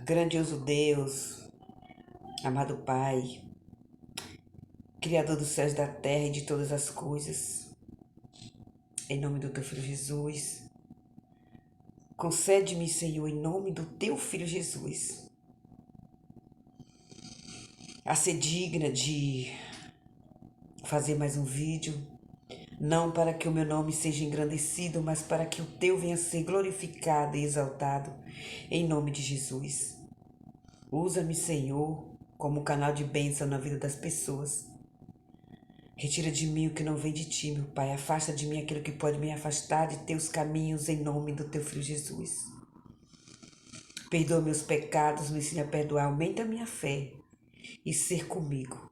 Grandioso Deus, amado Pai, Criador dos céus e da terra e de todas as coisas, em nome do Teu Filho Jesus, concede-me, Senhor, em nome do Teu Filho Jesus, a ser digna de fazer mais um vídeo, não para que o meu nome seja engrandecido, mas para que o Teu venha a ser glorificado e exaltado, em nome de Jesus. Usa-me, Senhor, como canal de bênção na vida das pessoas. Retira de mim o que não vem de ti, meu Pai. Afasta de mim aquilo que pode me afastar de teus caminhos, em nome do teu Filho Jesus. Perdoa meus pecados, me ensina a perdoar, aumenta a minha fé e ser comigo.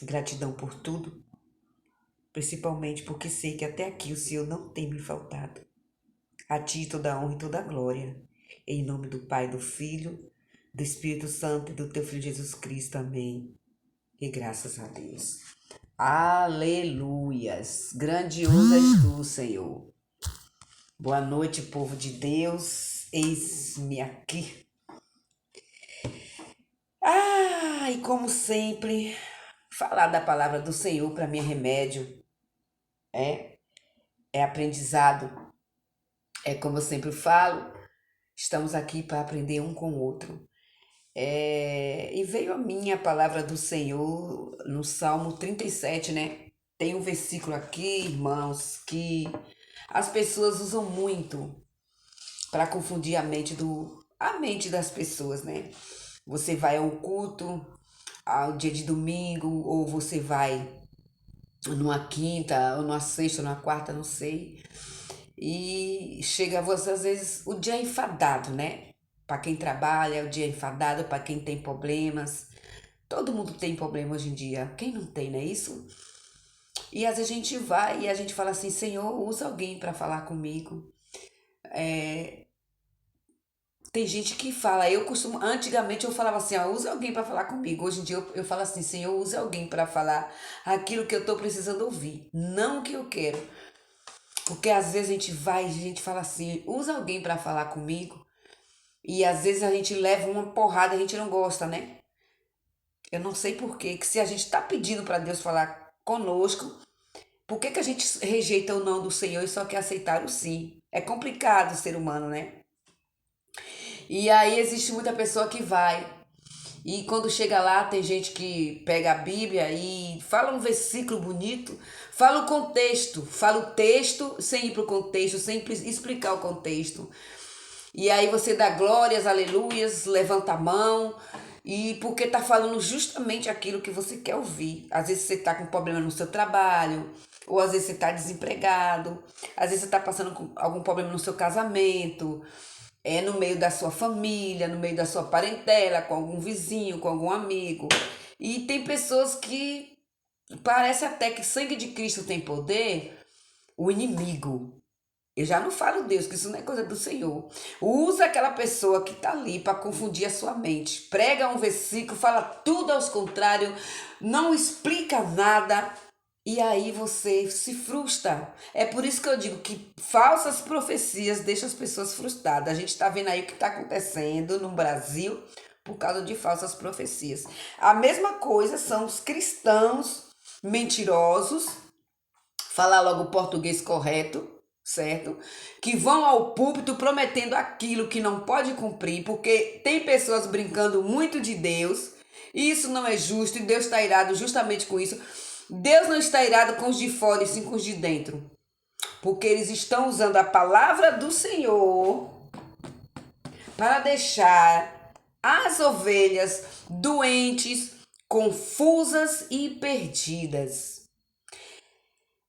Gratidão por tudo, principalmente porque sei que até aqui o Senhor não tem me faltado. A ti toda a honra e toda a glória. Em nome do Pai, do Filho, do Espírito Santo e do teu Filho Jesus Cristo. Amém. E graças a Deus. Aleluias! Grandioso és tu, Senhor. Boa noite, povo de Deus. Eis-me aqui. E como sempre, falar da palavra do Senhor para mim é remédio. É aprendizado. É como eu sempre falo, estamos aqui para aprender um com o outro. E veio a minha palavra do Senhor no Salmo 37, né? Tem um versículo aqui, irmãos, que as pessoas usam muito para confundir a mente das pessoas, né? Você vai ao culto, ao dia de domingo, ou você vai numa quinta, ou numa sexta, ou numa quarta, não sei. E chega você, às vezes, o dia enfadado, né? Para quem trabalha, o dia enfadado, para quem tem problemas. Todo mundo tem problema hoje em dia. Quem não tem, não é isso? E às vezes a gente vai e a gente fala assim, Senhor, usa alguém para falar comigo. Tem gente que fala, antigamente eu falava assim, usa alguém para falar comigo. Hoje em dia eu falo assim, Senhor, usa alguém para falar aquilo que eu estou precisando ouvir, não o que eu quero. Porque às vezes a gente vai e a gente fala assim, usa alguém para falar comigo. E às vezes a gente leva uma porrada e a gente não gosta, né? Eu não sei por quê, que se a gente está pedindo para Deus falar conosco, por que a gente rejeita o não do Senhor e só quer aceitar o sim? É complicado o ser humano, né? E aí existe muita pessoa que vai. E quando chega lá, tem gente que pega a Bíblia e fala um versículo bonito, fala fala o texto sem ir para o contexto, sem explicar o contexto. E aí você dá glórias, aleluias, levanta a mão, e porque tá falando justamente aquilo que você quer ouvir. Às vezes você tá com problema no seu trabalho, ou às vezes você tá desempregado, às vezes você tá passando com algum problema no seu casamento, no meio da sua família, no meio da sua parentela, com algum vizinho, com algum amigo. E tem pessoas que parece até que sangue de Cristo tem poder, o inimigo. Eu já não falo Deus, que isso não é coisa do Senhor. Usa aquela pessoa que está ali para confundir a sua mente. Prega um versículo, fala tudo aos contrários, não explica nada. E aí você se frustra. É por isso que eu digo que falsas profecias deixam as pessoas frustradas. A gente está vendo aí o que está acontecendo no Brasil por causa de falsas profecias. A mesma coisa são os cristãos mentirosos, falar logo o português correto, certo? Que vão ao púlpito prometendo aquilo que não pode cumprir, porque tem pessoas brincando muito de Deus, e isso não é justo, e Deus está irado justamente com isso. Deus não está irado com os de fora e sim com os de dentro, porque eles estão usando a palavra do Senhor para deixar as ovelhas doentes, confusas e perdidas.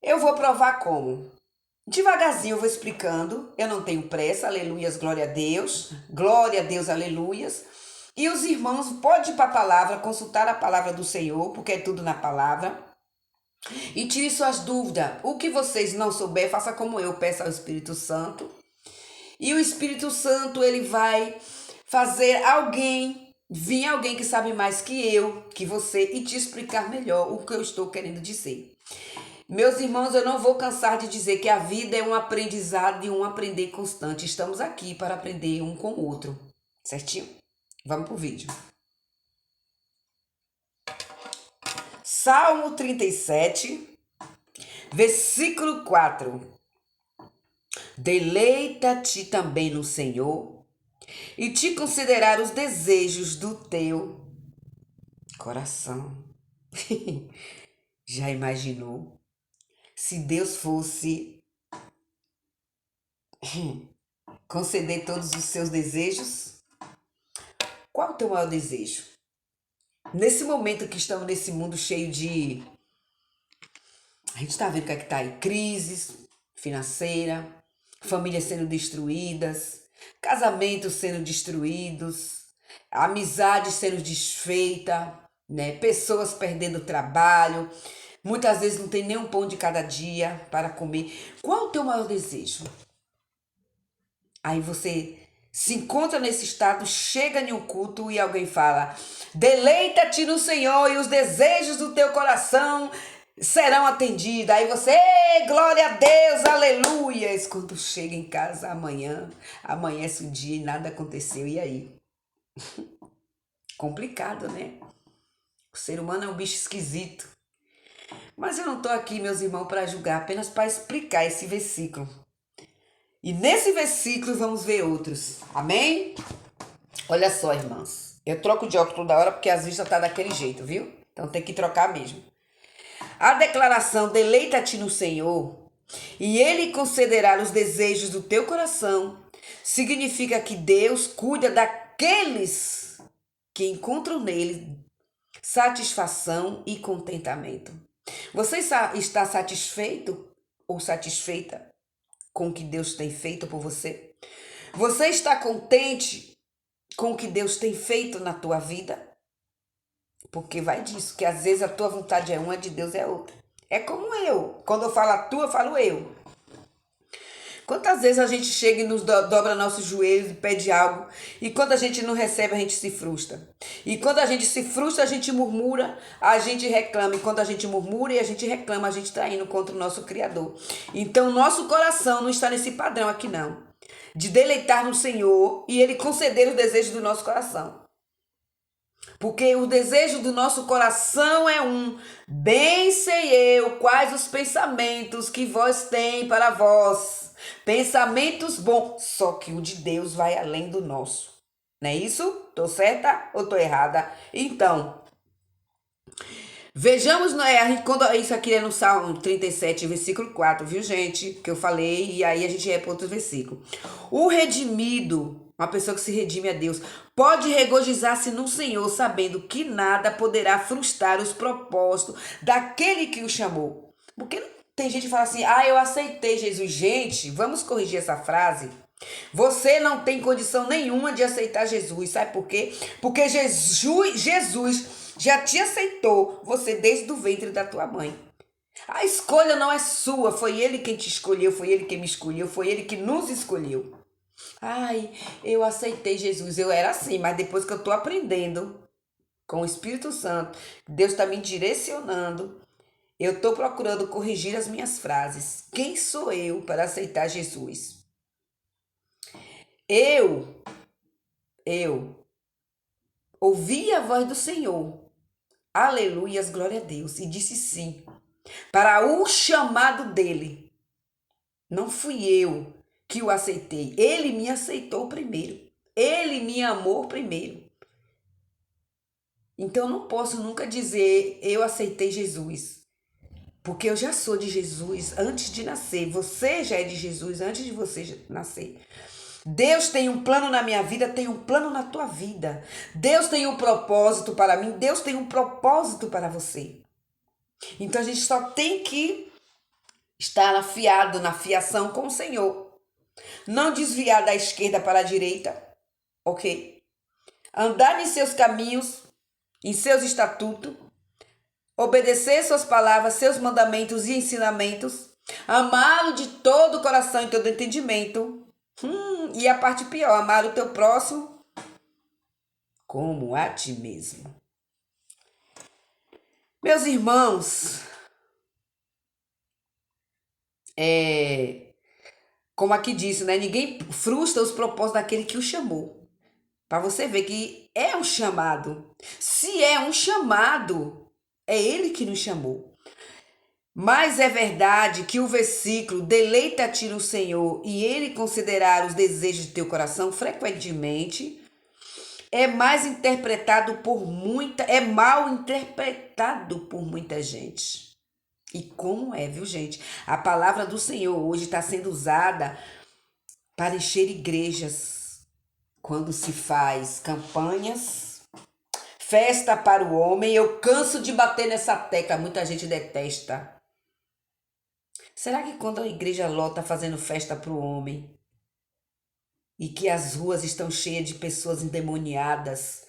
Eu vou provar como. Devagarzinho eu vou explicando, eu não tenho pressa, aleluias, glória a Deus, aleluias. E os irmãos podem ir para a palavra, consultar a palavra do Senhor, porque é tudo na palavra. E tire suas dúvidas. O que vocês não souber, faça como eu, peça ao Espírito Santo. E o Espírito Santo, ele vai fazer vir alguém que sabe mais que eu, que você, e te explicar melhor o que eu estou querendo dizer. Meus irmãos, eu não vou cansar de dizer que a vida é um aprendizado e um aprender constante. Estamos aqui para aprender um com o outro, certinho? Vamos pro vídeo. Salmo 37, versículo 4. Deleita-te também no Senhor e te considerar os desejos do teu coração. Já imaginou? Se Deus fosse conceder todos os seus desejos, qual o teu maior desejo? Nesse momento que estamos nesse mundo cheio de... A gente está vendo o que é que tá aí. Crises financeira, famílias sendo destruídas, casamentos sendo destruídos, amizades sendo desfeitas, né? Pessoas perdendo trabalho, muitas vezes não tem nem um pão de cada dia para comer. Qual o teu maior desejo? Aí você se encontra nesse estado, chega em um culto e alguém fala: deleita-te no Senhor e os desejos do teu coração serão atendidos. Aí você, ei, glória a Deus, aleluia. Quando chega em casa amanhã, amanhece o dia e nada aconteceu. E aí? Complicado, né? O ser humano é um bicho esquisito. Mas eu não estou aqui, meus irmãos, para julgar, apenas para explicar esse versículo. E nesse versículo vamos ver outros. Amém? Olha só, irmãos. Eu troco de óculos toda hora porque as vistas tá daquele jeito, viu? Então tem que trocar mesmo. A declaração deleita-te no Senhor e Ele concederá os desejos do teu coração significa que Deus cuida daqueles que encontram nele satisfação e contentamento. Você está satisfeito ou satisfeita com o que Deus tem feito por você? Você está contente com o que Deus tem feito na tua vida? Porque vai disso, que às vezes a tua vontade é uma, a de Deus é outra. É como eu. Quando eu falo a tua, eu falo eu. Quantas vezes a gente chega e nos dobra nossos joelhos e pede algo, e quando a gente não recebe, a gente se frustra. E quando a gente se frustra, a gente murmura, a gente reclama. E quando a gente murmura e a gente reclama, a gente está indo contra o nosso Criador. Então, nosso coração não está nesse padrão aqui, não. De deleitar no Senhor e Ele conceder os desejos do nosso coração. Porque o desejo do nosso coração é um: bem sei eu quais os pensamentos que vós tem para vós. Pensamentos bons, só que o de Deus vai além do nosso. Não é isso? Tô certa ou tô errada? Então, vejamos, quando isso aqui é no Salmo 37, versículo 4, viu, gente? Que eu falei, e aí a gente é para outro versículo. O redimido, uma pessoa que se redime a Deus, pode regozijar-se no Senhor, sabendo que nada poderá frustrar os propósitos daquele que o chamou. Porque tem gente que fala assim: eu aceitei Jesus. Gente, vamos corrigir essa frase. Você não tem condição nenhuma de aceitar Jesus. Sabe por quê? Porque Jesus já te aceitou você desde o ventre da tua mãe. A escolha não é sua, foi Ele quem te escolheu, foi Ele quem me escolheu, foi Ele que nos escolheu. Eu aceitei Jesus, eu era assim, mas depois que eu estou aprendendo com o Espírito Santo, Deus está me direcionando, eu estou procurando corrigir as minhas frases. Quem sou eu para aceitar Jesus? Eu ouvi a voz do Senhor, aleluias, glória a Deus, e disse sim, para o chamado dele. Não fui eu que o aceitei, ele me aceitou primeiro, ele me amou primeiro. Então não posso nunca dizer eu aceitei Jesus, porque eu já sou de Jesus antes de nascer. Você já é de Jesus antes de você nascer. Deus tem um plano na minha vida, tem um plano na tua vida. Deus tem um propósito para mim, Deus tem um propósito para você. Então a gente só tem que estar afiado na fiação com o Senhor. Não desviar da esquerda para a direita, ok? Andar em seus caminhos, em seus estatutos, obedecer suas palavras, seus mandamentos e ensinamentos, amá-lo de todo o coração e todo o entendimento. E a parte pior, amar o teu próximo como a ti mesmo. Meus irmãos, como aqui disse, né? Ninguém frustra os propósitos daquele que o chamou. Para você ver que é um chamado. Se é um chamado, é Ele que nos chamou. Mas é verdade que o versículo deleita-te no Senhor e Ele considerar os desejos de teu coração frequentemente é mais interpretado por muita, é mal interpretado por muita gente. E como é, viu, gente? A palavra do Senhor hoje está sendo usada para encher igrejas quando se faz campanhas, festa para o homem. Eu canso de bater nessa tecla, muita gente detesta. Será que quando a igreja lota fazendo festa para o homem e que as ruas estão cheias de pessoas endemoniadas,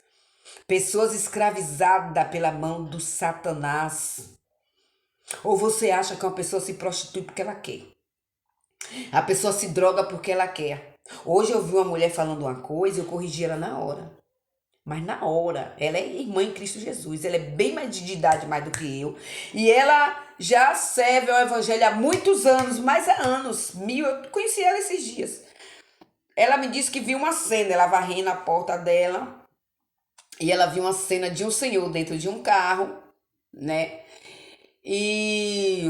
pessoas escravizadas pela mão do Satanás, ou você acha que uma pessoa se prostitui porque ela quer? A pessoa se droga porque ela quer. Hoje eu vi uma mulher falando uma coisa e eu corrigi ela na hora. Mas na hora, ela é irmã em Cristo Jesus, ela é bem mais de idade mais do que eu. E ela já serve ao evangelho há muitos anos, mais há anos, eu conheci ela esses dias. Ela me disse que viu uma cena, ela varrendo a porta dela, e ela viu uma cena de um senhor dentro de um carro, né? E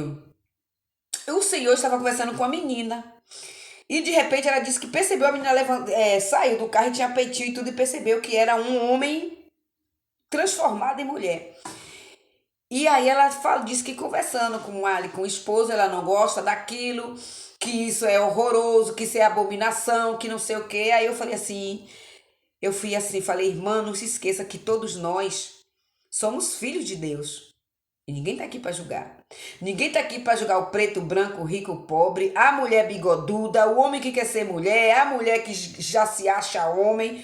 o senhor estava conversando com a menina. E de repente ela disse que percebeu, a menina saiu do carro e tinha peitinho e tudo, e percebeu que era um homem transformado em mulher. E aí ela disse que conversando com o esposo, ela não gosta daquilo, que isso é horroroso, que isso é abominação, que não sei o quê. Aí eu fui assim, falei, irmã, não se esqueça que todos nós somos filhos de Deus. E ninguém tá aqui para julgar. Ninguém tá aqui para julgar o preto, o branco, o rico, o pobre, a mulher bigoduda, o homem que quer ser mulher, a mulher que já se acha homem.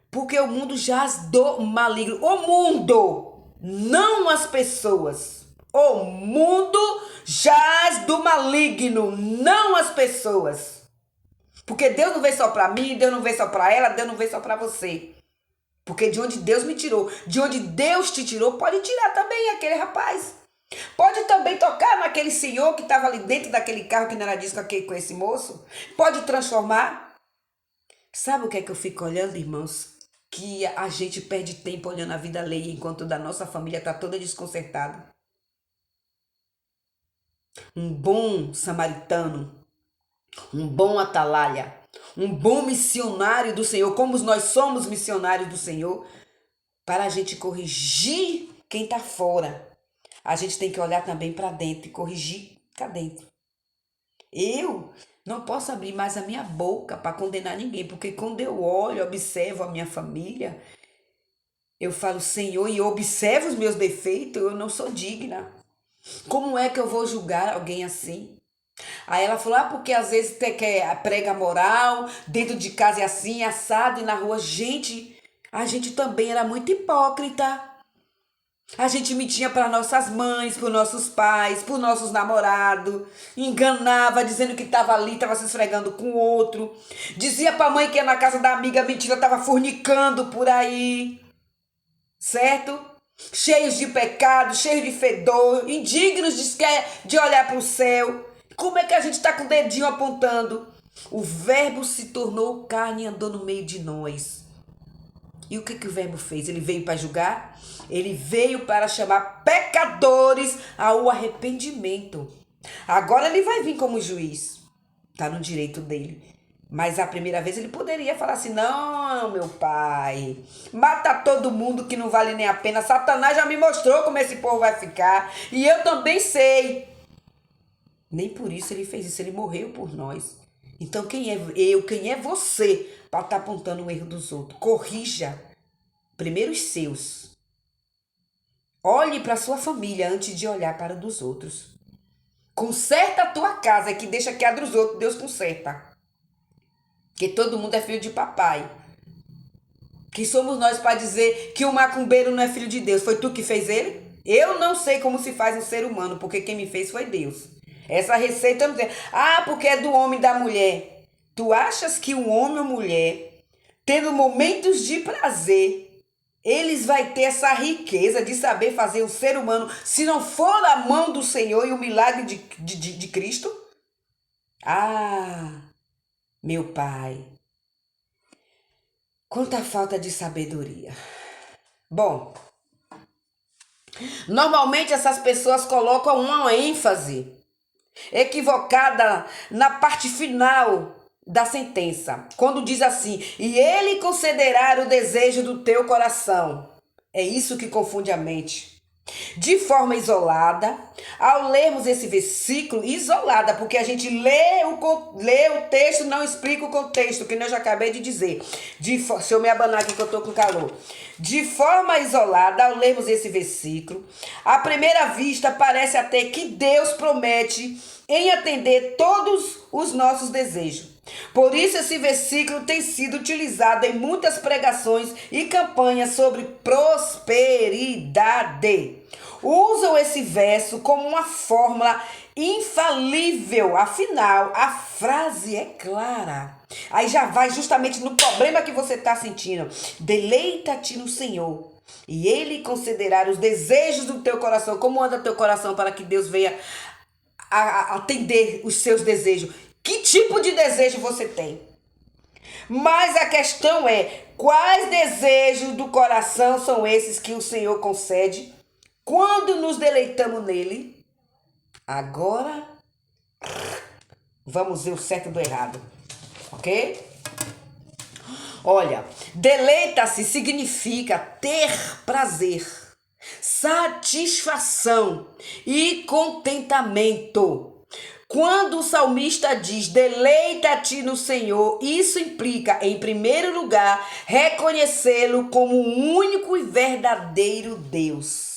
Porque o mundo jaz do maligno. O mundo, não as pessoas. O mundo jaz do maligno, não as pessoas. Porque Deus não veio só para mim, Deus não veio só para ela, Deus não veio só para você. Porque de onde Deus me tirou, de onde Deus te tirou, pode tirar também aquele rapaz. Pode também tocar naquele senhor que estava ali dentro daquele carro que não era disso com esse moço. Pode transformar. Sabe o que é que eu fico olhando, irmãos? Que a gente perde tempo olhando a vida alheia enquanto da nossa família está toda desconcertada. Um bom samaritano, um bom atalaia, um bom missionário do Senhor, como nós somos missionários do Senhor, para a gente corrigir quem está fora. A gente tem que olhar também para dentro e corrigir cá dentro. Eu não posso abrir mais a minha boca para condenar ninguém, porque quando eu olho, observo a minha família, eu falo, Senhor, e eu observo os meus defeitos, eu não sou digna. Como é que eu vou julgar alguém assim? Aí ela falou, porque às vezes prega moral, dentro de casa é assim, assado, e na rua, gente, a gente também era muito hipócrita. A gente mentia para nossas mães, para nossos pais, para nossos namorados, enganava, dizendo que estava ali, estava se esfregando com o outro. Dizia para a mãe que ia na casa da amiga, mentira, estava fornicando por aí, certo? Cheios de pecado, cheios de fedor, indignos de olhar para o céu. Como é que a gente está com o dedinho apontando? O verbo se tornou carne e andou no meio de nós. E o que o verbo fez? Ele veio para julgar? Ele veio para chamar pecadores ao arrependimento. Agora ele vai vir como juiz. Está no direito dele. Mas a primeira vez ele poderia falar assim, não, meu pai, mata todo mundo que não vale nem a pena. Satanás já me mostrou como esse povo vai ficar. E eu também sei. Nem por isso ele fez isso, ele morreu por nós. Então quem é eu, quem é você para estar apontando o erro dos outros? Corrija primeiro os seus. Olhe para a sua família antes de olhar para a dos outros. Conserta a tua casa, que deixa que a dos outros Deus conserta. Porque todo mundo é filho de papai. Quem somos nós para dizer que o macumbeiro não é filho de Deus? Foi tu que fez ele? Eu não sei como se faz um ser humano, porque quem me fez foi Deus. Essa receita não tem. Porque é do homem e da mulher. Tu achas que o homem ou mulher, tendo momentos de prazer, eles vai ter essa riqueza de saber fazer o ser humano, se não for a mão do Senhor e o milagre de Cristo? Meu Pai, Quanta falta de sabedoria. Bom, normalmente essas pessoas colocam uma ênfase equivocada na parte final da sentença, quando diz assim: e ele concederá o desejo do teu coração. É isso que confunde a mente. De forma isolada, ao lermos esse versículo, isolada, porque a gente lê o texto, não explica o contexto, que eu já acabei de dizer. Se eu me abanar aqui que eu estou com calor. De forma isolada, ao lermos esse versículo, à primeira vista parece até que Deus promete em atender todos os nossos desejos. Por isso esse versículo tem sido utilizado em muitas pregações e campanhas sobre prosperidade. Usam esse verso como uma fórmula infalível, afinal, a frase é clara. Aí já vai justamente no problema que você está sentindo. Deleita-te no Senhor e Ele concederá os desejos do teu coração. Como anda teu coração para que Deus venha a atender os seus desejos? Que tipo de desejo você tem? Mas a questão é, quais desejos do coração são esses que o Senhor concede quando nos deleitamos nele? Agora, vamos ver o certo do errado, ok? Olha, deleita-se significa ter prazer, satisfação e contentamento. Quando o salmista diz deleita-te no Senhor, isso implica, em primeiro lugar, reconhecê-lo como o único e verdadeiro Deus.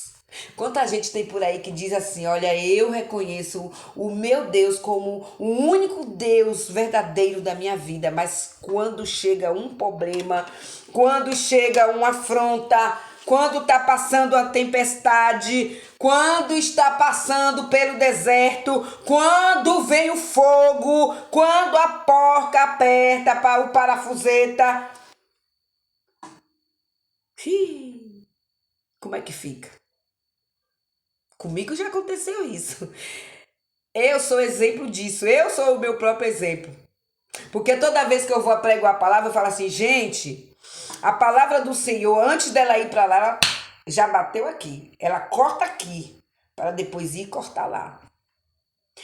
Quanta gente tem por aí que diz assim: olha, eu reconheço o meu Deus como o único Deus verdadeiro da minha vida, mas quando chega um problema, quando chega uma afronta, quando está passando a tempestade, quando está passando pelo deserto, quando vem o fogo, quando a porca aperta para o parafuseta, como é que fica? Comigo já aconteceu isso. Eu sou exemplo disso, eu sou o meu próprio exemplo. Porque toda vez que eu vou pregar a palavra, eu falo assim: gente, a palavra do Senhor, antes dela ir para lá, ela já bateu aqui. Ela corta aqui, para depois ir cortar lá.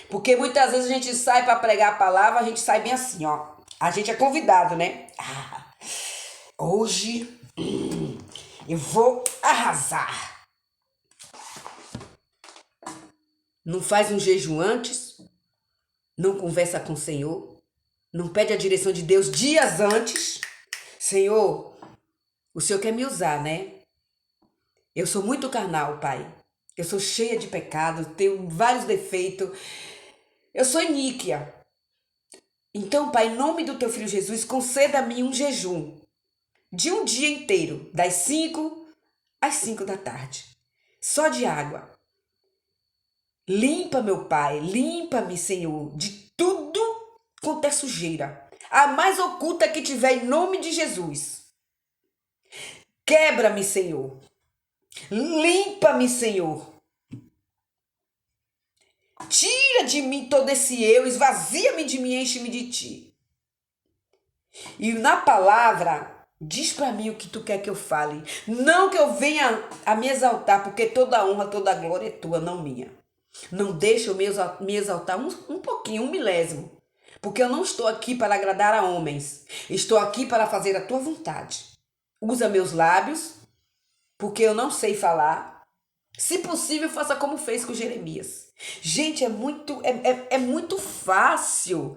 Porque muitas vezes a gente sai para pregar a palavra, a gente sai bem assim, ó. A gente é convidado, né? Hoje eu vou arrasar. Não faz um jejum antes, não conversa com o Senhor, não pede a direção de Deus dias antes. Senhor, o Senhor quer me usar, né? Eu sou muito carnal, Pai. Eu sou cheia de pecado, tenho vários defeitos. Eu sou iníquia. Então, Pai, em nome do teu filho Jesus, conceda-me um jejum de um dia inteiro, das 5 às 5 da tarde. Só de água. Limpa, meu Pai, limpa-me, Senhor, de tudo quanto é sujeira. A mais oculta que tiver, em nome de Jesus. Quebra-me, Senhor. Limpa-me, Senhor. Tira de mim todo esse eu, esvazia-me de mim, enche-me de ti. E na palavra, diz para mim o que tu quer que eu fale. Não que eu venha a me exaltar, porque toda a honra, toda a glória é tua, não minha. Não deixa eu me exaltar um pouquinho, um milésimo. Porque eu não estou aqui para agradar a homens. Estou aqui para fazer a tua vontade. Usa meus lábios, porque eu não sei falar. Se possível, faça como fez com Jeremias. Gente, é muito fácil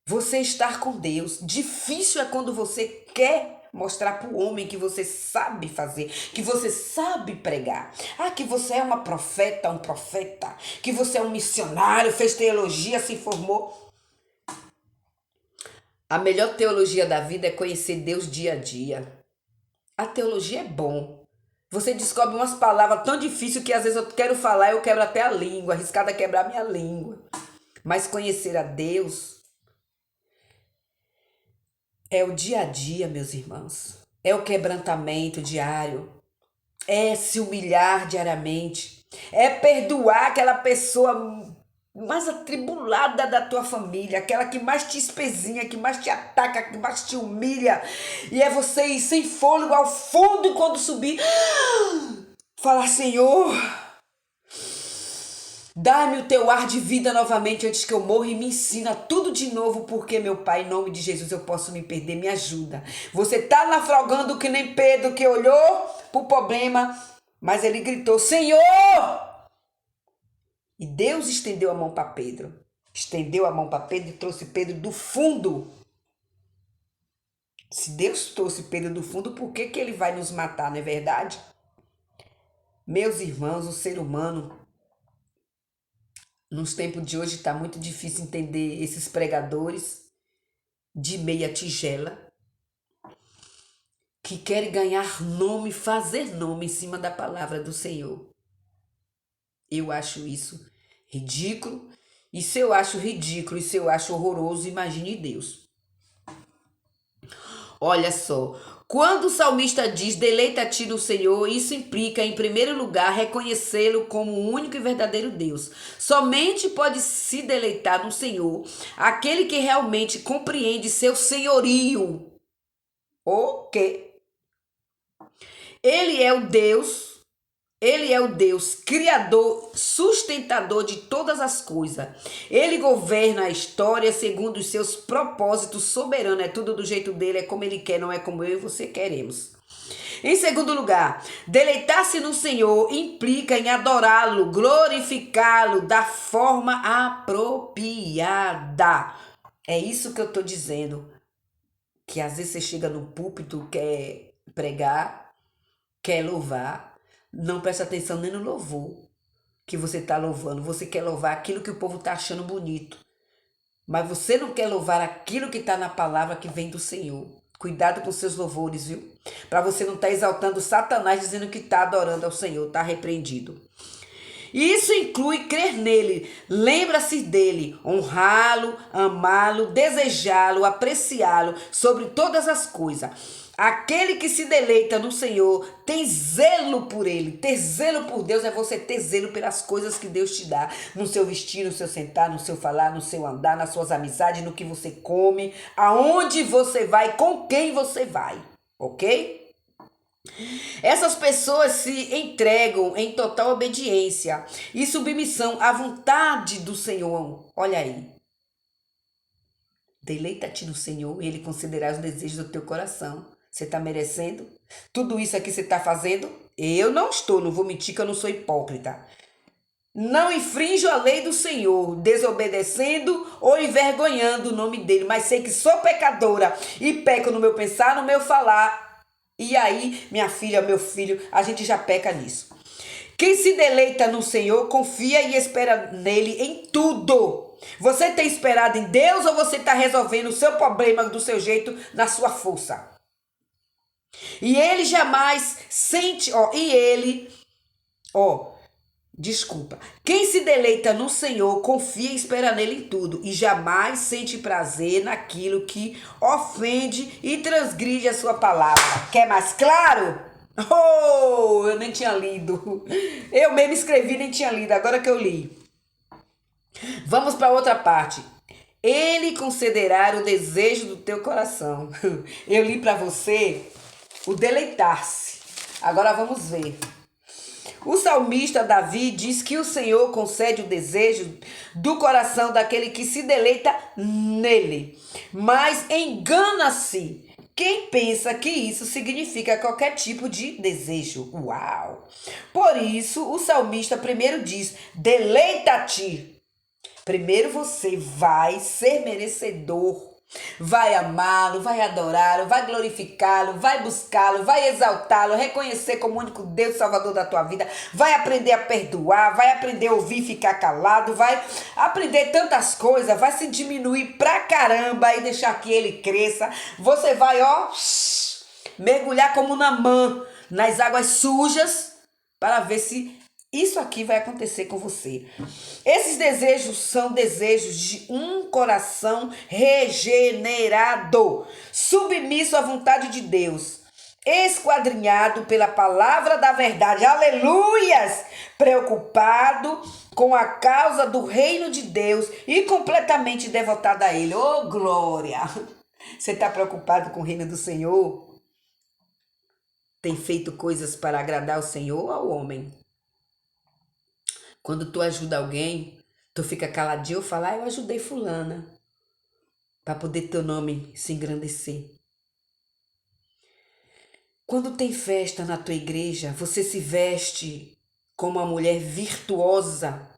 você estar com Deus. Difícil é quando você quer mostrar para o homem que você sabe fazer, que você sabe pregar. Que você é uma profeta, um profeta, que você é um missionário, fez teologia, se formou. A melhor teologia da vida é conhecer Deus dia a dia. A teologia é bom. Você descobre umas palavras tão difíceis que às vezes eu quero falar, eu quebro até a língua, arriscada a quebrar minha língua. Mas conhecer a Deus é o dia a dia, meus irmãos. É o quebrantamento diário. É se humilhar diariamente. É perdoar aquela pessoa mais atribulada da tua família, aquela que mais te espezinha, que mais te ataca, que mais te humilha, e é você ir sem fôlego ao fundo e quando subir, falar: Senhor, dá-me o teu ar de vida novamente antes que eu morra e me ensina tudo de novo, porque, meu Pai, em nome de Jesus, eu posso me perder, me ajuda. Você tá naufragando que nem Pedro, que olhou pro problema, mas ele gritou: Senhor! E Deus estendeu a mão para Pedro. Estendeu a mão para Pedro e trouxe Pedro do fundo. Se Deus trouxe Pedro do fundo, por que ele vai nos matar, não é verdade? Meus irmãos, o ser humano, nos tempos de hoje, está muito difícil entender esses pregadores de meia tigela que querem ganhar nome, fazer nome em cima da palavra do Senhor. Eu acho isso ridículo. E se eu acho ridículo e se eu acho horroroso, imagine Deus. Olha só, quando o salmista diz deleita-te no Senhor, isso implica, em primeiro lugar, reconhecê-lo como o único e verdadeiro Deus. Somente pode se deleitar no Senhor aquele que realmente compreende seu senhorio. O quê? Ele é o Deus criador, sustentador de todas as coisas. Ele governa a história segundo os seus propósitos soberanos. É tudo do jeito dele, é como ele quer, não é como eu e você queremos. Em segundo lugar, deleitar-se no Senhor implica em adorá-lo, glorificá-lo da forma apropriada. É isso que eu estou dizendo. Que às vezes você chega no púlpito, quer pregar, quer louvar, não presta atenção nem no louvor que você está louvando. Você quer louvar aquilo que o povo está achando bonito. Mas você não quer louvar aquilo que está na palavra que vem do Senhor. Cuidado com seus louvores, viu? Para você não estar exaltando Satanás dizendo que está adorando ao Senhor. Está repreendido. Isso inclui crer nele, lembra-se dele, honrá-lo, amá-lo, desejá-lo, apreciá-lo sobre todas as coisas. Aquele que se deleita no Senhor tem zelo por ele. Ter zelo por Deus é você ter zelo pelas coisas que Deus te dá. No seu vestir, no seu sentar, no seu falar, no seu andar, nas suas amizades, no que você come, aonde você vai, com quem você vai. Ok? Essas pessoas se entregam em total obediência e submissão à vontade do Senhor. Olha aí. Deleita-te no Senhor e Ele considerará os desejos do teu coração. Você está merecendo? Tudo isso aqui você está fazendo? Eu não estou, não vou mentir que eu não sou hipócrita. Não infrinjo a lei do Senhor, desobedecendo ou envergonhando o nome dele, mas sei que sou pecadora e peco no meu pensar, no meu falar. E aí, minha filha, meu filho, a gente já peca nisso. Quem se deleita no Senhor, confia e espera nele em tudo. Você tem esperado em Deus ou você está resolvendo o seu problema do seu jeito, na sua força? E ele jamais sente, Quem se deleita no Senhor, confia e espera nele em tudo, e jamais sente prazer naquilo que ofende e transgride a sua palavra. Quer mais claro? Oh, eu nem tinha lido. Eu mesmo escrevi, nem tinha lido, agora que eu li. Vamos para outra parte. Ele concederá o desejo do teu coração. Eu li para você o deleitar-se. Agora vamos ver. O salmista Davi diz que o Senhor concede o desejo do coração daquele que se deleita nele. Mas engana-se quem pensa que isso significa qualquer tipo de desejo. Uau! Por isso, o salmista primeiro diz: deleita-te. Primeiro você vai ser merecedor. Vai amá-lo, vai adorá-lo, vai glorificá-lo, vai buscá-lo, vai exaltá-lo, reconhecer como único Deus Salvador da tua vida, vai aprender a perdoar, vai aprender a ouvir e ficar calado, vai aprender tantas coisas, vai se diminuir pra caramba e deixar que ele cresça. Você vai, mergulhar como Naamã nas águas sujas para ver se isso aqui vai acontecer com você. Esses desejos são desejos de um coração regenerado, submisso à vontade de Deus. esquadrinhado pela palavra da verdade, aleluias, preocupado com a causa do reino de Deus e completamente devotado a ele. Oh, glória! Você está preocupado com o reino do Senhor? Tem feito coisas para agradar o Senhor ou ao homem? Quando tu ajuda alguém, tu fica caladinho ou fala, eu ajudei fulana, para poder teu nome se engrandecer. Quando tem festa na tua igreja, você se veste como uma mulher virtuosa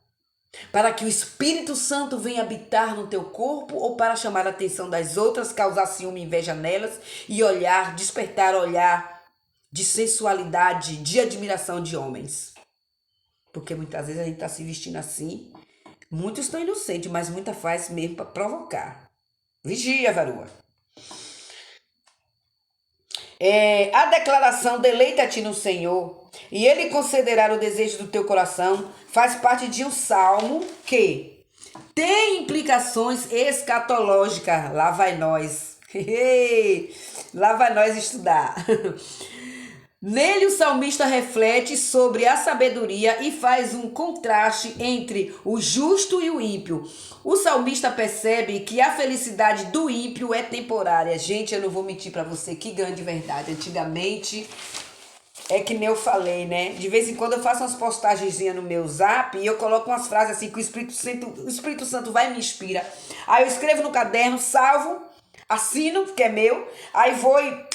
para que o Espírito Santo venha habitar no teu corpo ou para chamar a atenção das outras, causar ciúme e inveja nelas e olhar, despertar olhar de sensualidade, de admiração de homens? Porque muitas vezes a gente está se vestindo assim. Muitos estão inocentes, mas muita faz mesmo para provocar. Vigia, varoa. A declaração deleita-te no Senhor e Ele concederá o desejo do teu coração faz parte de um salmo que tem implicações escatológicas. Lá vai nós. Lá vai nós estudar. Nele o salmista reflete sobre a sabedoria e faz um contraste entre o justo e o ímpio. O salmista percebe que a felicidade do ímpio é temporária. Gente, eu não vou mentir para você, que grande verdade. Antigamente, é que nem eu falei, né? De vez em quando eu faço umas postagenzinhas no meu zap e eu coloco umas frases assim que o Espírito Santo vai e me inspira. Aí eu escrevo no caderno, salvo, assino, que é meu, aí vou e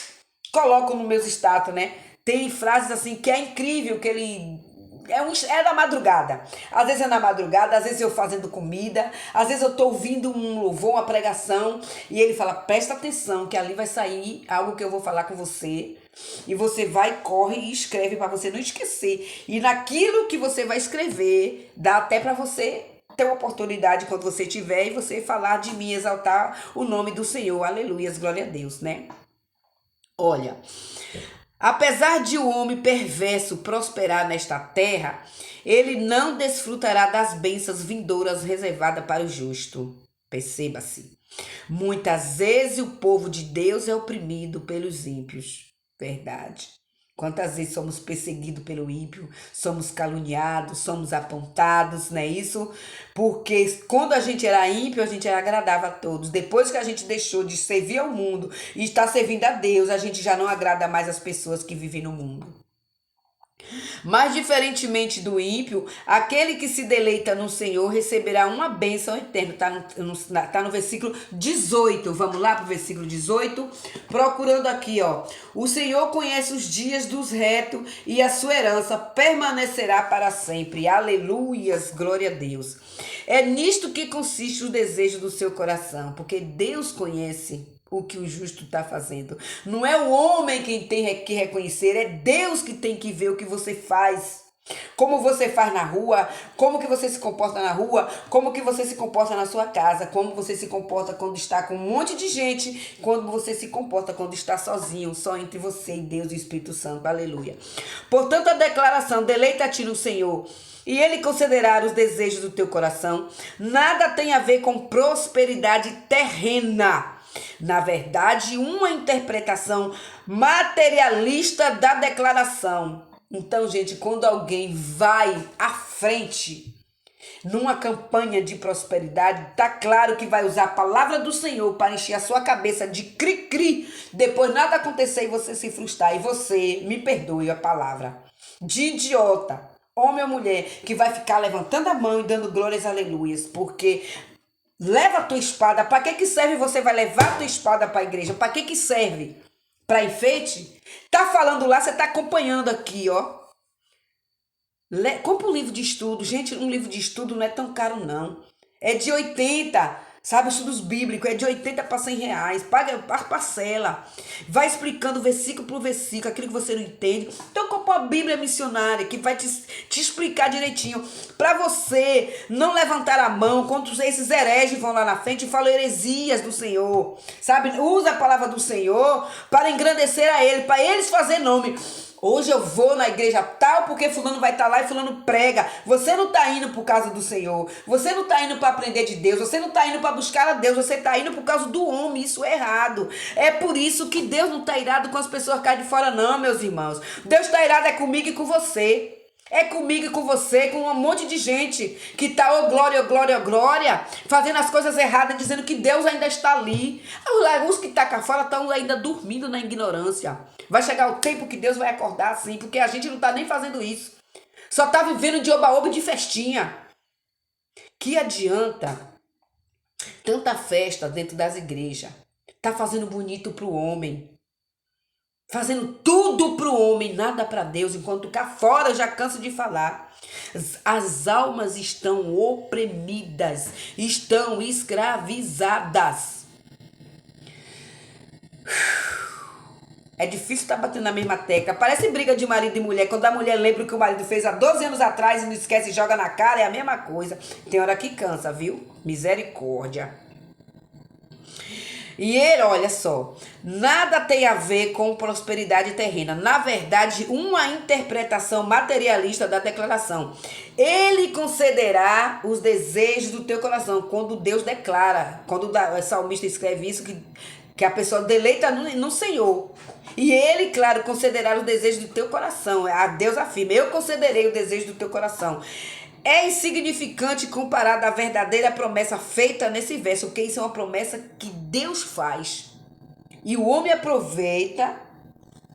coloco nos meus status, né? Tem frases assim que é incrível, que ele é da madrugada. Às vezes é na madrugada, às vezes eu fazendo comida, às vezes eu tô ouvindo um louvor, uma pregação, e ele fala, presta atenção, que ali vai sair algo que eu vou falar com você, e você vai, corre e escreve para você não esquecer. E naquilo que você vai escrever, dá até para você ter uma oportunidade quando você tiver, e você falar de mim, exaltar o nome do Senhor. Aleluias, glória a Deus, né? Olha, apesar de o homem perverso prosperar nesta terra, ele não desfrutará das bênçãos vindouras reservadas para o justo. Perceba-se. Muitas vezes o povo de Deus é oprimido pelos ímpios. Verdade. Quantas vezes somos perseguidos pelo ímpio, somos caluniados, somos apontados, não é isso? Porque quando a gente era ímpio, a gente era agradável a todos. Depois que a gente deixou de servir ao mundo e está servindo a Deus, a gente já não agrada mais as pessoas que vivem no mundo. Mas diferentemente do ímpio, aquele que se deleita no Senhor receberá uma bênção eterna. Tá no versículo 18. Vamos lá para o versículo 18. Procurando aqui, ó. O Senhor conhece os dias dos retos e a sua herança permanecerá para sempre. Aleluias, glória a Deus. É nisto que consiste o desejo do seu coração, porque Deus conhece o que o justo está fazendo. Não é o homem quem tem que reconhecer, é Deus que tem que ver o que você faz. Como você faz na rua, como que você se comporta na rua, como que você se comporta na sua casa, como você se comporta quando está com um monte de gente, quando você se comporta quando está sozinho, só entre você e Deus e o Espírito Santo. Aleluia. Portanto, a declaração, deleita-te no Senhor e Ele concederá os desejos do teu coração, nada tem a ver com prosperidade terrena. Na verdade, uma interpretação materialista da declaração. Então, gente, quando alguém vai à frente numa campanha de prosperidade, tá claro que vai usar a palavra do Senhor para encher a sua cabeça de cri-cri, depois nada acontecer e você se frustrar. E você, me perdoe a palavra, de idiota, homem ou mulher, que vai ficar levantando a mão e dando glórias aleluias, porque leva a tua espada. Para que serve você vai levar a tua espada para a igreja? Para que serve? Para enfeite? Tá falando lá, você tá acompanhando aqui, ó. Compra um livro de estudo. Gente, um livro de estudo não é tão caro, não. É de 80, sabe? Estudos bíblicos. É de 80 para 100 reais. Paga a parcela. Vai explicando versículo por versículo, aquilo que você não entende. Então, compra uma Bíblia missionária que vai te explicar direitinho, para você não levantar a mão contra esses hereges vão lá na frente e falam heresias do Senhor, sabe? Usa a palavra do Senhor para engrandecer a Ele, para eles fazer nome. Hoje eu vou na igreja tal porque fulano vai estar lá e fulano prega. Você não está indo por causa do Senhor. Você não está indo para aprender de Deus. Você não está indo para buscar a Deus. Você está indo por causa do homem. Isso é errado. É por isso que Deus não está irado com as pessoas que caem de fora não, meus irmãos. Deus está irado é comigo e com você. É comigo e com você, com um monte de gente que tá, oh glória, oh glória, oh glória, fazendo as coisas erradas, dizendo que Deus ainda está ali. Os que tá cá fora estão ainda dormindo na ignorância. Vai chegar o tempo que Deus vai acordar assim, porque a gente não tá nem fazendo isso. Só tá vivendo de oba-oba e de festinha. Que adianta tanta festa dentro das igrejas? Tá fazendo bonito pro homem. Fazendo tudo pro homem, nada para Deus, enquanto cá fora eu já canso de falar. As almas estão oprimidas, estão escravizadas. É difícil estar batendo na mesma tecla. Parece briga de marido e mulher. Quando a mulher lembra o que o marido fez há 12 anos atrás e não esquece e joga na cara, é a mesma coisa. Tem hora que cansa, viu? Misericórdia. E ele, olha só, nada tem a ver com prosperidade terrena. Na verdade, uma interpretação materialista da declaração. Ele concederá os desejos do teu coração. Quando Deus declara, quando o salmista escreve isso, que a pessoa deleita no Senhor. E ele, claro, concederá os desejos do teu coração. A Deus afirma, eu concederei o desejo do teu coração. É insignificante comparado à verdadeira promessa feita nesse verso, porque isso é uma promessa que Deus faz. E o homem aproveita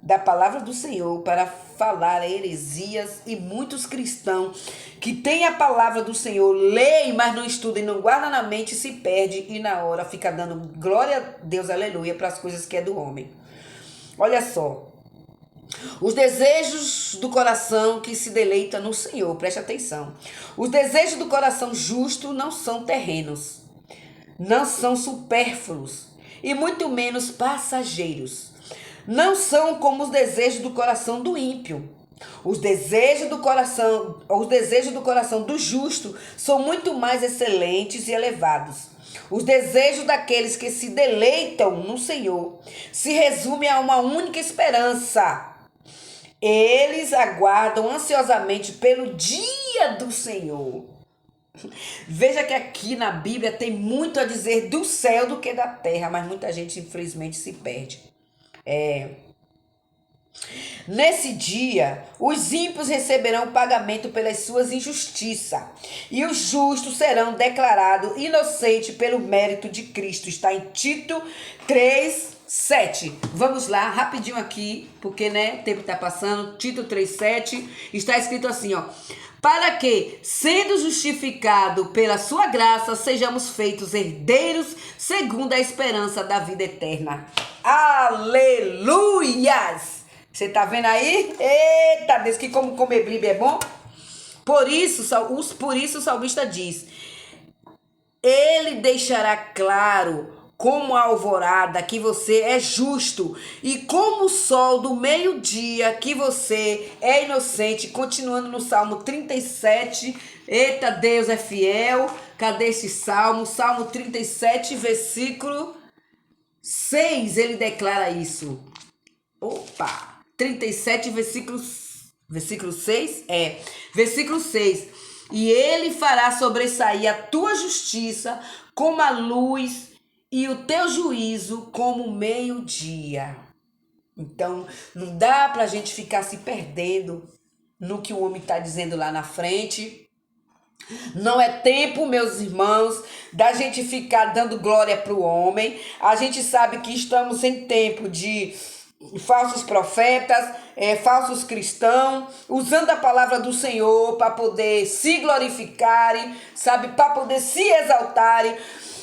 da palavra do Senhor para falar heresias, e muitos cristãos que têm a palavra do Senhor, leem, mas não estudam e não guardam na mente, se perde e na hora fica dando glória a Deus, aleluia, para as coisas que é do homem. Olha só. Os desejos do coração que se deleita no Senhor, preste atenção. Os desejos do coração justo não são terrenos, não são supérfluos e muito menos passageiros. Não são como os desejos do coração do ímpio. Os desejos do coração do justo são muito mais excelentes e elevados. Os desejos daqueles que se deleitam no Senhor se resumem a uma única esperança. Eles aguardam ansiosamente pelo dia do Senhor. Veja que aqui na Bíblia tem muito a dizer do céu do que da terra, mas muita gente infelizmente se perde. Nesse dia, os ímpios receberão pagamento pelas suas injustiças, e os justos serão declarados inocentes pelo mérito de Cristo. Está em Tito 3:7. Vamos lá, rapidinho aqui, porque o tempo está passando. Tito 3:7 está escrito assim, ó. Para que, sendo justificado pela sua graça, sejamos feitos herdeiros segundo a esperança da vida eterna. Aleluias! Você tá vendo aí? Eita Deus, que como comer Bíblia é bom. Por isso o salmista diz, ele deixará claro como a alvorada que você é justo, e como o sol do meio-dia que você é inocente. Continuando no Salmo 37, eita Deus é fiel. Cadê esse Salmo? Salmo 37, versículo 6, ele declara isso. Opa! 37, versículo 6? Versículo 6. E ele fará sobressair a tua justiça como a luz e o teu juízo como o meio-dia. Então, não dá pra gente ficar se perdendo no que o homem está dizendo lá na frente. Não é tempo, meus irmãos, da gente ficar dando glória pro homem. A gente sabe que estamos em tempo de falsos profetas, falsos cristãos, usando a palavra do Senhor para poder se glorificarem, sabe, para poder se exaltarem.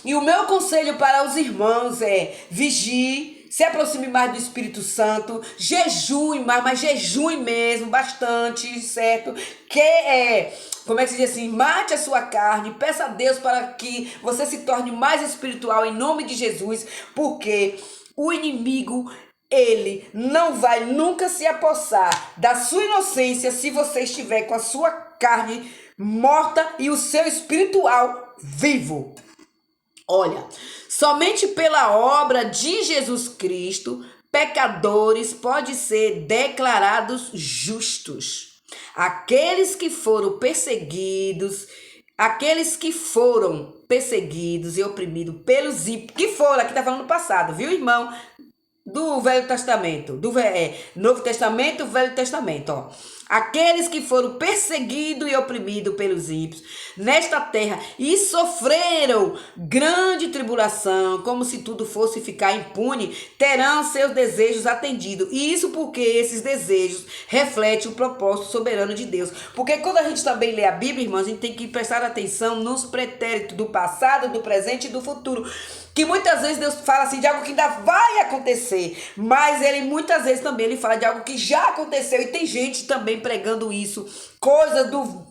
E o meu conselho para os irmãos é: vigie, se aproxime mais do Espírito Santo, jejue mais, mas jejue mesmo, bastante, certo? Como é que se diz assim? Mate a sua carne, peça a Deus para que você se torne mais espiritual em nome de Jesus, porque o inimigo Ele não vai nunca se apossar da sua inocência se você estiver com a sua carne morta e o seu espiritual vivo. Olha, somente pela obra de Jesus Cristo, pecadores podem ser declarados justos. Aqueles que foram perseguidos e oprimidos pelos ímpios, que foram, aqui está falando do passado, viu, irmão? Do Velho Testamento, Novo Testamento, Velho Testamento, ó. Aqueles que foram perseguidos e oprimidos pelos ímpios nesta terra e sofreram grande tribulação, como se tudo fosse ficar impune, terão seus desejos atendidos. E isso porque esses desejos refletem o propósito soberano de Deus. Porque quando a gente também lê a Bíblia, irmãos, a gente tem que prestar atenção nos pretéritos do passado, do presente e do futuro. Que muitas vezes Deus fala assim de algo que ainda vai acontecer, mas ele muitas vezes também ele fala de algo que já aconteceu, e tem gente também pregando isso, coisas do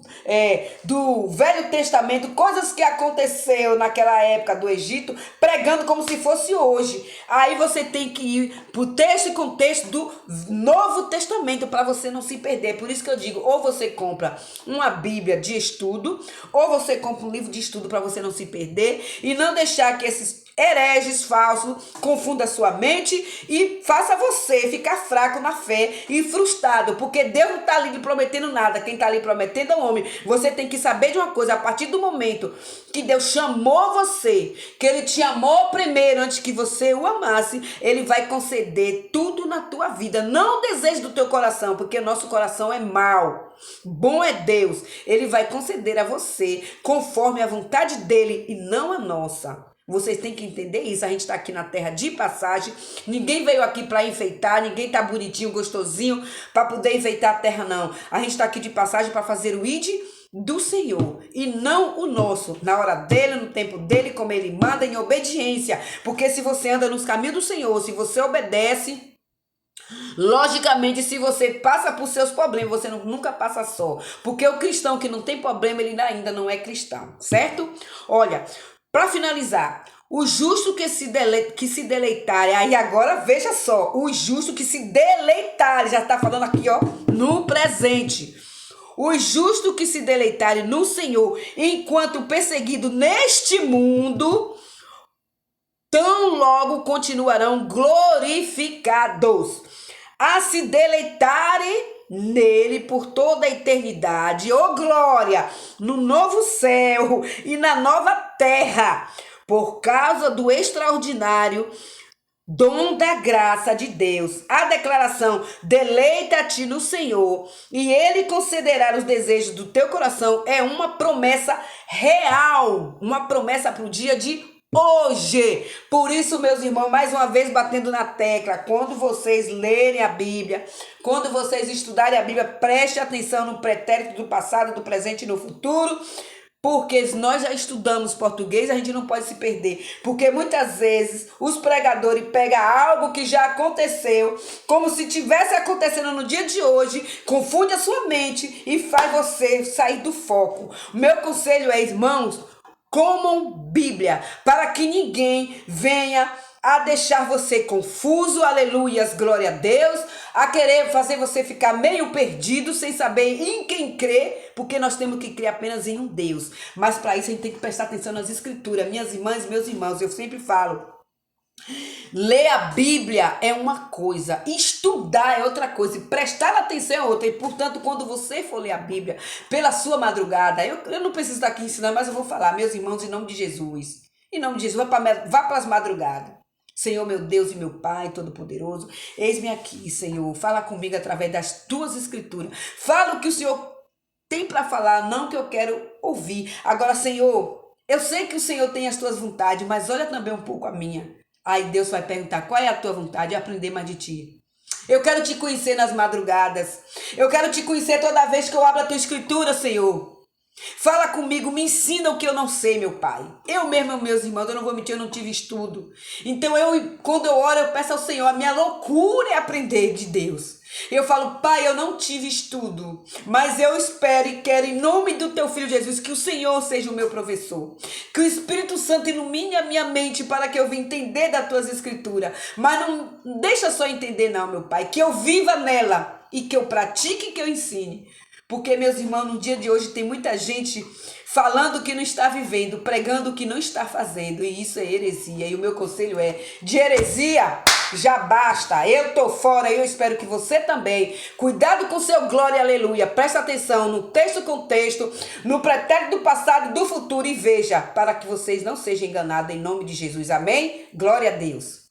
Velho Testamento, coisas que aconteceu naquela época do Egito, pregando como se fosse hoje. Aí você tem que ir pro texto e contexto do Novo Testamento para você não se perder. Por isso que eu digo, ou você compra uma Bíblia de estudo, ou você compra um livro de estudo para você não se perder e não deixar que esses hereges falsos confunda sua mente e faça você ficar fraco na fé e frustrado, porque Deus não está ali lhe prometendo nada. Quem está ali prometendo é o homem. Você tem que saber de uma coisa: a partir do momento que Deus chamou você, que ele te amou primeiro antes que você o amasse, ele vai conceder tudo na tua vida, não o desejo do teu coração, porque nosso coração é mau. Bom é Deus, ele vai conceder a você conforme a vontade dele e não a nossa. Vocês têm que entender isso. A gente está aqui na terra de passagem. Ninguém veio aqui para enfeitar. Ninguém tá bonitinho, gostosinho para poder enfeitar a terra, não. A gente está aqui de passagem para fazer o ide do Senhor e não o nosso, na hora dele, no tempo dele, como ele manda, em obediência. Porque se você anda nos caminhos do Senhor, se você obedece, logicamente, se você passa por seus problemas, você nunca passa só. Porque o cristão que não tem problema, ele ainda não é cristão, certo? Olha, para finalizar, o justo que se deleitarem, aí agora veja só, o justo que se deleitarem, já está falando aqui, ó, no presente. Os justos que se deleitarem no Senhor, enquanto perseguido neste mundo, tão logo continuarão glorificados, a se deleitarem nele por toda a eternidade. Ô glória, no novo céu e na nova terra, por causa do extraordinário dom da graça de Deus. A declaração: deleita-te no Senhor e ele concederá os desejos do teu coração, é uma promessa real, uma promessa para o dia de hoje. Por isso, meus irmãos, mais uma vez batendo na tecla, quando vocês lerem a Bíblia, quando vocês estudarem a Bíblia, preste atenção no pretérito do passado, do presente e no futuro, porque nós já estudamos português, a gente não pode se perder, porque muitas vezes os pregadores pegam algo que já aconteceu, como se tivesse acontecendo no dia de hoje, confunde a sua mente e faz você sair do foco. O meu conselho é, irmãos, comam Bíblia, para que ninguém venha a deixar você confuso, aleluias, glória a Deus, a querer fazer você ficar meio perdido, sem saber em quem crer, porque nós temos que crer apenas em um Deus. Mas para isso a gente tem que prestar atenção nas escrituras. Minhas irmãs, meus irmãos, eu sempre falo, ler a Bíblia é uma coisa, estudar é outra coisa, e prestar atenção é outra. E portanto, quando você for ler a Bíblia pela sua madrugada, eu não preciso estar aqui ensinando, mas eu vou falar, meus irmãos, em nome de Jesus, vá para as madrugadas. Senhor, meu Deus e meu Pai Todo-Poderoso, eis-me aqui, Senhor, fala comigo através das tuas escrituras, fala o que o Senhor tem para falar, não que eu quero ouvir. Agora, Senhor, eu sei que o Senhor tem as tuas vontades, mas olha também um pouco a minha. Aí Deus vai perguntar: qual é a tua vontade? Aprender mais de ti. Eu quero te conhecer nas madrugadas. Eu quero te conhecer toda vez que eu abro a tua escritura, Senhor. Fala comigo, me ensina o que eu não sei, meu Pai. Eu mesmo, meus irmãos, eu não vou mentir, eu não tive estudo. Então, quando eu oro, eu peço ao Senhor, a minha loucura é aprender de Deus. Eu falo: Pai, eu não tive estudo, mas eu espero e quero, em nome do teu Filho Jesus, que o Senhor seja o meu professor. Que o Espírito Santo ilumine a minha mente para que eu venha entender das tuas escrituras. Mas não deixa só entender não, meu Pai. Que eu viva nela e que eu pratique e que eu ensine. Porque, meus irmãos, no dia de hoje tem muita gente falando o que não está vivendo, pregando o que não está fazendo. E isso é heresia. E o meu conselho é, de heresia já basta. Eu tô fora, eu espero que você também. Cuidado com seu glória e aleluia. Presta atenção no texto contexto, no pretérito do passado e do futuro e veja, para que vocês não sejam enganados em nome de Jesus. Amém? Glória a Deus.